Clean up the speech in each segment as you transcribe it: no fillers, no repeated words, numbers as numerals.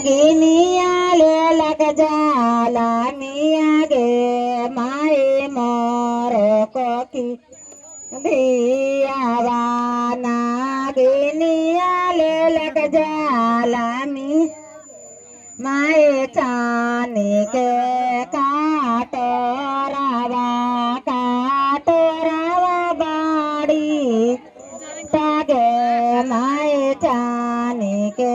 नागिनिया ले लग जाला मिया गे माए मोर को की धियावा नागिनिया ले लग जाला मी माए चानी के काटोरावा बाड़ी तागे माए चानी के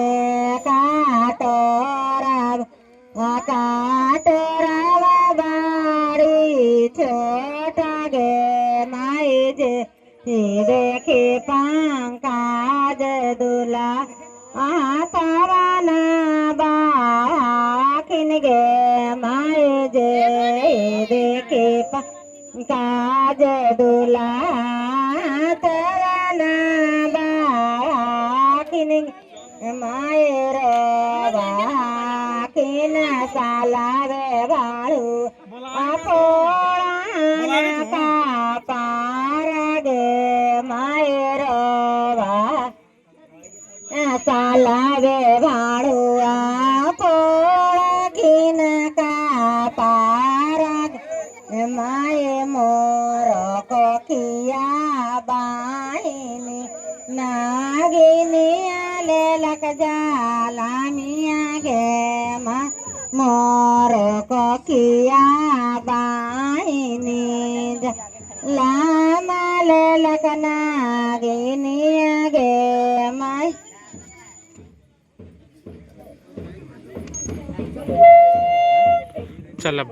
काटोरावा बाड़ी छोटा गे माए जे देखे पंकाज दुला तावाना बाखिन गे माए जे देखे पंकाज दुला तावाना बाखिन माए रे बाखिन सालावे बाळू पोळा का पारा गे माए रे सालावे भाड़ुआ पोळखीन का पारा माए मोर कोखिया बाहिनी नागिनी आले लक जाला मिया गे मोर कोखिया बाहिनी लामा ले लक नागिनी गे माय चल अब